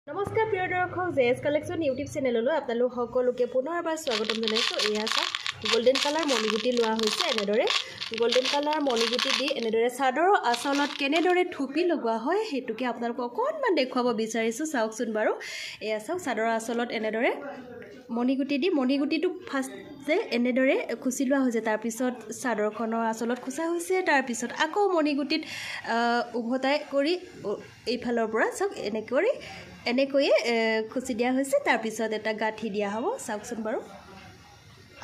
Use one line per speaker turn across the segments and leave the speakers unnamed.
নমস্কাৰ প্ৰিয় দৰ্শক জেএছ কালেকশ্যন ইউটিউব চেনেললৈ আপোনালোক সকলোকে পুনৰবাৰ স্বাগতম জনাইছোঁ। এয়া চাওক গোল্ডেন কালাৰ মণিগুটি লোৱা হৈছে। এনেদৰে গোল্ডেন কালাৰ মণিগুটি দি এনেদৰে চাদৰৰ আঁচলত কেনেদৰে থুপি লগোৱা হয় সেইটোকে আপোনালোকক অকণমান দেখুৱাব বিচাৰিছোঁ। চাওকচোন বাৰু, এয়া চাওক চাদৰৰ আঁচলত এনেদৰে মণিগুটি দি মণিগুটিটো ফাৰ্ষ্ট যে এনেদৰে খুচি লোৱা হৈছে, তাৰপিছত চাদৰখনৰ আঁচলত খুচা হৈছে, তাৰপিছত আকৌ মণিগুটিত উভতাই কৰি এইফালৰ পৰা চাওক এনেকৈয়ে খুচি দিয়া হৈছে। তাৰপিছত এটা গাঁঠি দিয়া হ'ব। চাওকচোন বাৰু,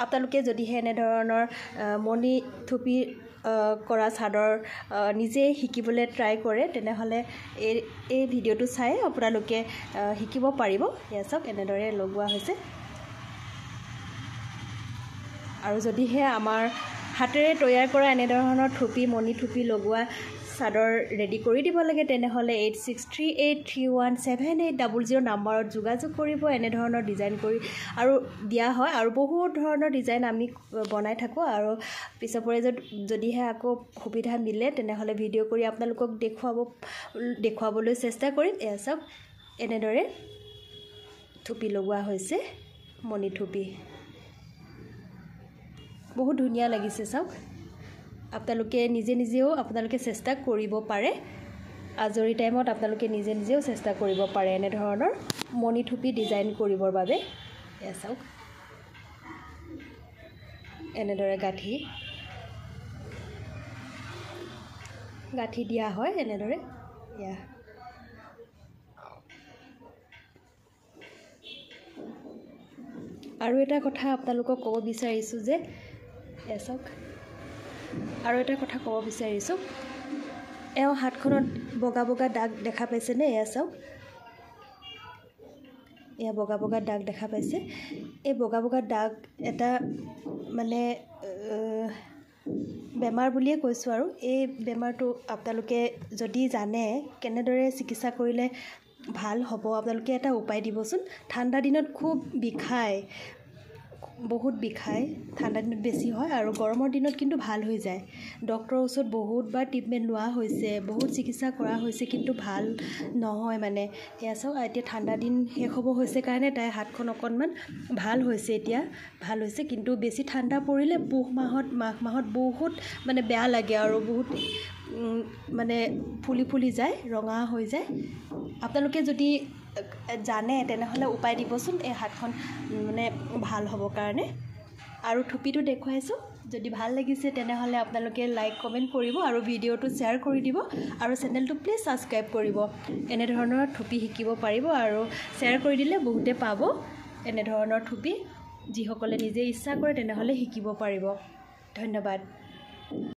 আপোনালোকে যদিহে এনেধৰণৰ মণি থুপি কৰা চাদৰ নিজে শিকিবলৈ ট্ৰাই কৰে তেনেহ'লে এই ভিডিঅ'টো চাই আপোনালোকে শিকিব পাৰিব। এয়া চাওক এনেদৰে লগোৱা হৈছে। আৰু যদিহে আমাৰ হাতেৰে তৈয়াৰ কৰা এনেধৰণৰ থুপি মণি থুপি লগোৱা চাদৰ ৰেডি কৰি দিব লাগে তেনেহ'লে 8638317800 নাম্বাৰত যোগাযোগ কৰিব। এনেধৰণৰ ডিজাইন কৰি আৰু দিয়া হয়, আৰু বহুত ধৰণৰ ডিজাইন আমি বনাই থাকোঁ। আৰু পিছৰ পৰে যদিহে আকৌ সুবিধা মিলে তেনেহ'লে ভিডিঅ' কৰি আপোনালোকক দেখুৱাবলৈ চেষ্টা কৰিম। এয়া চাওক এনেদৰে থুপি লগোৱা হৈছে, মণি থুপি বহুত ধুনীয়া লাগিছে। চাওক আপোনালোকে নিজেও চেষ্টা কৰিব পাৰে। আজৰি টাইমত আপোনালোকে নিজেও চেষ্টা কৰিব পাৰে এনেধৰণৰ মণি থুপি ডিজাইন কৰিবৰ বাবে। এয়া চাওক এনেদৰে গাঁঠি দিয়া হয় এনেদৰে। এয়া আৰু এটা কথা আপোনালোকক ক'ব বিচাৰিছোঁ যে এয়া চাওক আৰু এটা কথা ক'ব বিচাৰিছোঁ, এওঁ হাতখনত বগা বগা দাগ দেখা পাইছেনে? এয়া চাওক, এয়া বগা বগা দাগ দেখা পাইছে। এই বগা বগা দাগ এটা মানে বেমাৰ বুলিয়ে কৈছোঁ। আৰু এই বেমাৰটো আপোনালোকে যদি জানে কেনেদৰে চিকিৎসা কৰিলে ভাল হ'ব, আপোনালোকে এটা উপায় দিবচোন। ঠাণ্ডা দিনত খুব বিষায়, বহুত বিষায়, ঠাণ্ডা দিনত বেছি হয়, আৰু গৰমৰ দিনত কিন্তু ভাল হৈ যায়। ডক্টৰৰ ওচৰত বহুতবাৰ ট্ৰিটমেণ্ট লোৱা হৈছে, বহুত চিকিৎসা কৰা হৈছে, কিন্তু ভাল নহয় মানে। এয়া চাওক এতিয়া ঠাণ্ডা দিন শেষ হ'ব হৈছে কাৰণে তাইৰ হাতখন অকণমান ভাল হৈছে, এতিয়া ভাল হৈছে। কিন্তু বেছি ঠাণ্ডা পৰিলে মাঘ মাহত বহুত মানে বেয়া লাগে আৰু বহুত মানে ফুলি যায়, ৰঙা হৈ যায়। আপোনালোকে যদি জানে তেনেহ'লে উপায় দিবচোন এই হাতখন মানে ভাল হ'বৰ কাৰণে। আৰু থুপিটো দেখুৱাইছোঁ, যদি ভাল লাগিছে তেনেহ'লে আপোনালোকে লাইক কমেণ্ট কৰিব আৰু ভিডিঅ'টো শ্বেয়াৰ কৰি দিব, আৰু চেনেলটো প্লিজ ছাবস্ক্ৰাইব কৰিব। এনেধৰণৰ থুপি শিকিব পাৰিব, আৰু শ্বেয়াৰ কৰি দিলে বহুতে পাব এনেধৰণৰ থুপি। যিসকলে নিজে ইচ্ছা কৰে তেনেহ'লে শিকিব পাৰিব। ধন্যবাদ।